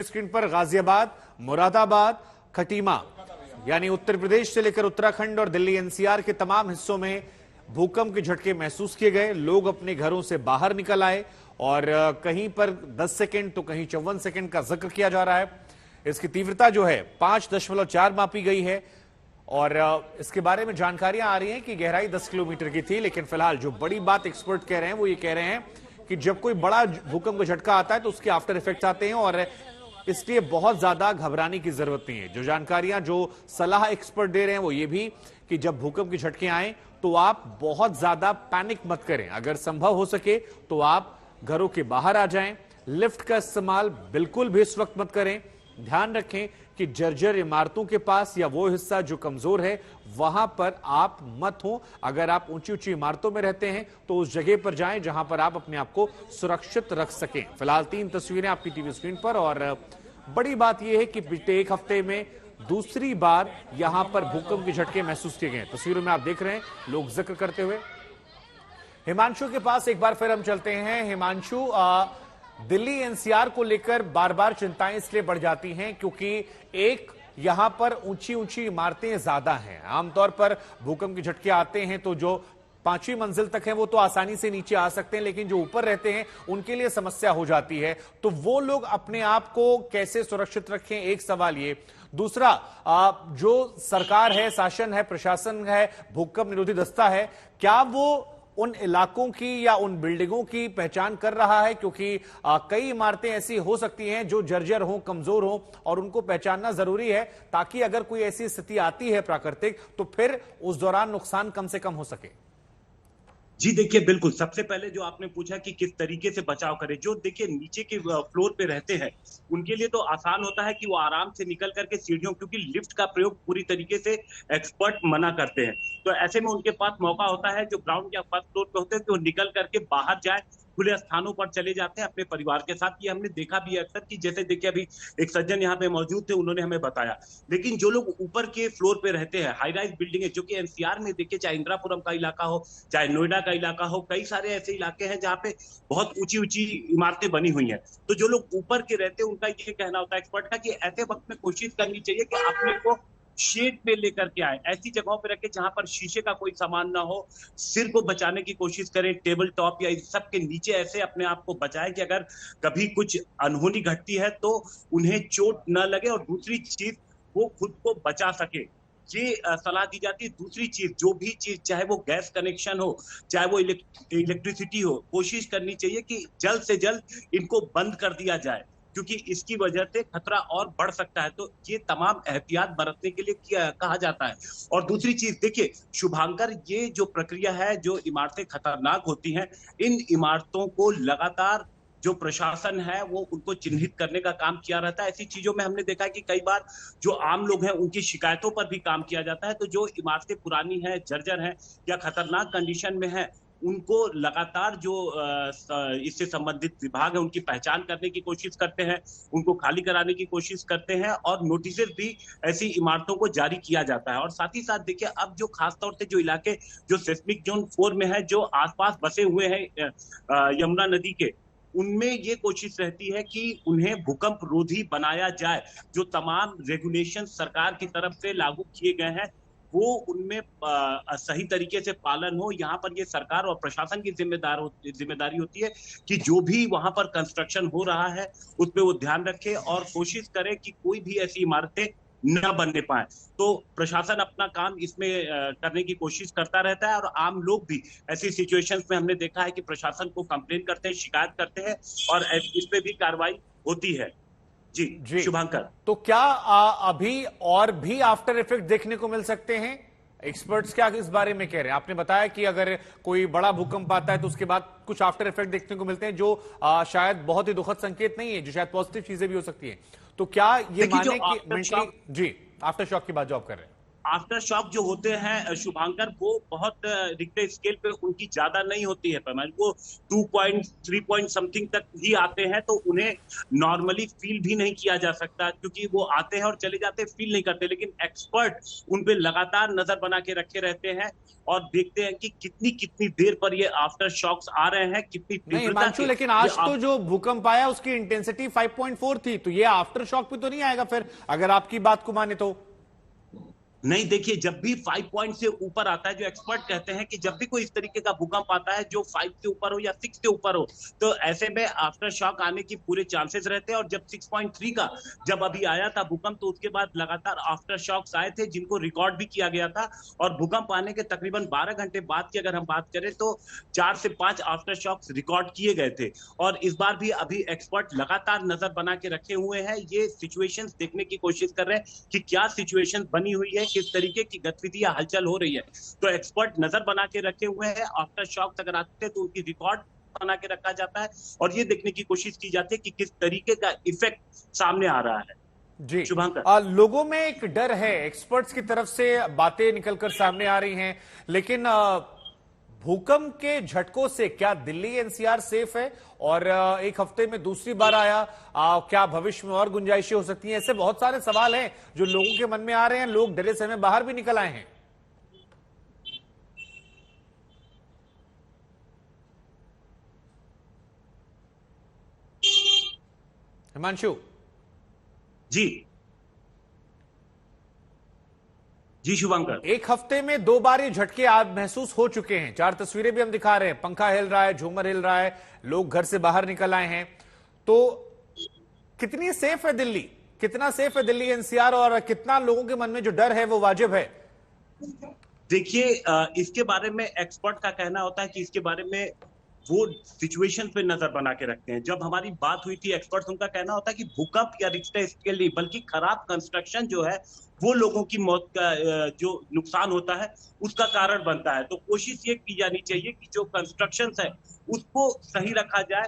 Screen पर गाजियाबाद, मुरादाबाद, खटीमा यानी उत्तर प्रदेश से लेकर उत्तराखंड और दिल्ली एनसीआर के तमाम हिस्सों में भूकंप के झटके महसूस किए गए। लोग अपने घरों से बाहर निकल आए और कहीं पर 10 सेकंड तो कहीं 54 सेकंड का जिक्र किया जा रहा है। इसकी तीव्रता जो है 5.4 मापी गई है और इसके बारे में जानकारियां आ रही हैं कि गहराई 10 किलोमीटर की थी। लेकिन फिलहाल जो बड़ी बात एक्सपर्ट कह रहे हैं वो ये कह रहे हैं कि जब कोई बड़ा भूकंप का झटका आता है तो उसके आफ्टर इफेक्ट्स आते हैं और इसलिए बहुत ज्यादा घबराने की जरूरत नहीं है। जो जानकारियां, जो सलाह एक्सपर्ट दे रहे हैं वो ये भी कि जब भूकंप के झटके आए तो आप बहुत ज्यादा पैनिक मत करें। अगर संभव हो सके तो आप घरों के बाहर आ जाएं। लिफ्ट का इस्तेमाल बिल्कुल भी इस वक्त मत करें। ध्यान रखें कि जर्जर इमारतों के पास या वो हिस्सा जो कमजोर है वहां पर आप मत हो। अगर आप ऊंची ऊंची इमारतों में रहते हैं तो उस जगह पर जाएं जहां पर आप अपने आप को सुरक्षित रख सकें। फिलहाल 3 तस्वीरें आपकी टीवी स्क्रीन पर और बड़ी बात यह है कि पिछले एक हफ्ते में दूसरी बार यहां पर भूकंप के झटके महसूस किए गए। तस्वीरों में आप देख रहे हैं लोग जिक्र करते हुए। हिमांशु के पास एक बार फिर हम चलते हैं। हिमांशु, दिल्ली एनसीआर को लेकर बार बार चिंताएं इसलिए बढ़ जाती हैं क्योंकि एक यहां पर ऊंची ऊंची इमारतें ज्यादा हैं। आमतौर पर भूकंप के झटके आते हैं तो जो 5वीं मंजिल तक है वो तो आसानी से नीचे आ सकते हैं, लेकिन जो ऊपर रहते हैं उनके लिए समस्या हो जाती है। तो वो लोग अपने आप को कैसे सुरक्षित रखें, एक सवाल ये। दूसरा, जो सरकार है, शासन है, प्रशासन है, भूकंप निरोधी दस्ता है, क्या वो उन इलाकों की या उन बिल्डिंगों की पहचान कर रहा है? क्योंकि कई इमारतें ऐसी हो सकती हैं जो जर्जर हो, कमजोर हो और उनको पहचानना जरूरी है ताकि अगर कोई ऐसी स्थिति आती है प्राकृतिक तो फिर उस दौरान नुकसान कम से कम हो सके। जी देखिए, बिल्कुल। सबसे पहले जो आपने पूछा कि किस तरीके से बचाव करें, जो देखिए नीचे के फ्लोर पे रहते हैं उनके लिए तो आसान होता है कि वो आराम से निकल करके सीढ़ियों, क्योंकि लिफ्ट का प्रयोग पूरी तरीके से एक्सपर्ट मना करते हैं, तो ऐसे में उनके पास मौका होता है जो ग्राउंड या फर्स्ट फ्लोर पे होते हैं तो निकल करके बाहर जाए, खुले स्थानों पर चले जाते हैं अपने परिवार के साथ। ये हमने देखा भी है अक्सर कि जैसे देखिए अभी एक सज्जन यहाँ पे मौजूद थे, उन्होंने हमें बताया। लेकिन जो लोग ऊपर के फ्लोर पे रहते हैं, हाई राइज बिल्डिंग है, जो कि एनसीआर में देखिए चाहे इंदिरापुरम का इलाका हो, चाहे नोएडा का इलाका हो, कई सारे ऐसे इलाके हैं जहाँ पे बहुत ऊंची ऊंची इमारतें बनी हुई हैं। तो जो लोग ऊपर के रहते हैं उनका ये कहना होता है एक्सपर्ट का कि ऐसे वक्त में कोशिश करनी चाहिए कि अपने को शेड पे लेकर के आए, ऐसी जगहों पे रखे जहां पर शीशे का कोई सामान ना हो। सिर को बचाने की कोशिश करें, टेबल टॉप या इस सब के नीचे ऐसे अपने आप को बचाएं कि अगर कभी कुछ अनहोनी घटती है तो उन्हें चोट न लगे और दूसरी चीज वो खुद को बचा सके, ये सलाह दी जाती है। दूसरी चीज, जो भी चीज, चाहे वो गैस कनेक्शन हो, चाहे वो इलेक्ट्रिसिटी हो, कोशिश करनी चाहिए कि जल्द से जल्द इनको बंद कर दिया जाए, क्योंकि इसकी वजह से खतरा और बढ़ सकता है। तो ये तमाम एहतियात बरतने के लिए कहा जाता है। और दूसरी चीज देखिए शुभांकर, ये जो प्रक्रिया है, जो इमारतें खतरनाक होती हैं, इन इमारतों को लगातार जो प्रशासन है वो उनको चिन्हित करने का काम किया रहता है। ऐसी चीजों में हमने देखा है कि कई बार जो आम लोग हैं उनकी शिकायतों पर भी काम किया जाता है। तो जो इमारतें पुरानी हैं, जर्जर हैं या खतरनाक कंडीशन में है, उनको लगातार जो इससे संबंधित विभाग है उनकी पहचान करने की कोशिश करते हैं, उनको खाली कराने की कोशिश करते हैं और नोटिस भी ऐसी इमारतों को जारी किया जाता है। और साथ ही साथ देखिए अब जो खासतौर से जो इलाके जो सेस्मिक जोन 4 में है, जो आसपास बसे हुए हैं यमुना नदी के, उनमें ये कोशिश रहती है कि उन्हें भूकंप रोधी बनाया जाए। जो तमाम रेगुलेशन सरकार की तरफ से लागू किए गए हैं वो उनमें सही तरीके से पालन हो। यहाँ पर ये सरकार और प्रशासन की जिम्मेदारी होती है कि जो भी वहां पर कंस्ट्रक्शन हो रहा है उस पर वो ध्यान रखे और कोशिश करे कि कोई भी ऐसी इमारतें न बनने पाए। तो प्रशासन अपना काम इसमें करने की कोशिश करता रहता है और आम लोग भी ऐसी सिचुएशंस में हमने देखा है कि प्रशासन को कंप्लेन करते हैं, शिकायत करते हैं और इस पे भी कार्रवाई होती है। जी शुभांकर, तो क्या अभी और भी आफ्टर इफेक्ट देखने को मिल सकते हैं? एक्सपर्ट्स क्या इस बारे में कह रहे हैं? आपने बताया कि अगर कोई बड़ा भूकंप आता है तो उसके बाद कुछ आफ्टर इफेक्ट देखने को मिलते हैं जो शायद बहुत ही दुखद संकेत नहीं है, जो शायद पॉजिटिव चीजें भी हो सकती हैं। तो क्या ये माने कि मेंटली, जी आफ्टर शॉक की बात जो आप कर रहे हैं? आफ्टर शॉक जो होते हैं शुभांकर, वो बहुत रिक्टर स्केल पे उनकी ज्यादा नहीं होती है पैमाने, वो 2 पॉइंट 3 पॉइंट समथिंग तक ही आते हैं, तो उन्हें नॉर्मली फील भी नहीं किया जा सकता, क्योंकि वो आते हैं और चले जाते हैं, फील नहीं करते। लेकिन एक्सपर्ट उन पे लगातार नजर बना के रखे रहते हैं और देखते हैं कि कितनी कितनी देर पर ये आफ्टर शॉक्स आ रहे हैं, कितनी नहीं तीव्रता हिमांशु, के लेकिन आज तो जो भूकंप आया उसकी इंटेंसिटी 5.4 थी, तो ये आफ्टर शॉक पे तो नहीं आएगा फिर, अगर आपकी बात को माने तो? नहीं, देखिए, जब भी 5 पॉइंट से ऊपर आता है, जो एक्सपर्ट कहते हैं कि जब भी कोई इस तरीके का भूकंप आता है जो 5 से ऊपर हो या 6 से ऊपर हो, तो ऐसे में आफ्टर शॉक आने की पूरे चांसेस रहते हैं। और जब 6.3 का जब अभी आया था भूकंप, तो उसके बाद लगातार आफ्टर शॉक्स आए थे, जिनको रिकॉर्ड भी किया गया था। और भूकंप आने के तकरीबन 12 घंटे बाद की अगर हम बात करें, तो 4 से 5 आफ्टर शॉक्स रिकॉर्ड किए गए थे। और इस बार भी अभी एक्सपर्ट लगातार नजर बना के रखे हुए हैं, ये सिचुएशंस देखने की कोशिश कर रहे हैं कि क्या सिचुएशन बनी हुई है, किस तरीके की गतिविधि या हलचल हो रही है। तो एक्सपर्ट नजर बना के रखे हुए हैं, आफ्टर शॉक अगर आते हैं तो उनकी रिकॉर्ड बना के रखा जाता है और ये देखने की कोशिश की जाती है कि किस तरीके का इफेक्ट सामने आ रहा है। जी शुभांकर, लोगों में एक डर है, एक्सपर्ट्स की तरफ से बातें निकलकर सामने आ रही हैं, लेकिन भूकंप के झटकों से क्या दिल्ली एनसीआर सेफ है? और एक हफ्ते में दूसरी बार आया, क्या भविष्य में और गुंजाइशें हो सकती हैं? ऐसे बहुत सारे सवाल हैं जो लोगों के मन में आ रहे हैं, लोग डरे सहमे बाहर भी निकल आए हैं। हिमांशु जी शुभांकर, एक हफ्ते में 2 बार ये झटके आज महसूस हो चुके हैं, 4 तस्वीरें भी हम दिखा रहे हैं, पंखा हिल रहा है, झूमर हिल रहा है, लोग घर से बाहर निकल आए हैं। तो कितनी सेफ है दिल्ली, कितना सेफ है दिल्ली एनसीआर, और कितना लोगों के मन में जो डर है वो वाजिब है? देखिए, इसके बारे में एक्सपर्ट का कहना होता है कि इसके बारे में वो सिचुएशन पे नजर बना के रखते हैं। जब हमारी बात हुई थी, एक्सपर्ट्स उनका कहना होता है कि भूकंप या रिक्टर स्केल नहीं, बल्कि खराब कंस्ट्रक्शन जो है वो लोगों की मौत का जो नुकसान होता है उसका कारण बनता है। तो कोशिश ये की जानी चाहिए कि जो कंस्ट्रक्शन है उसको सही रखा जाए।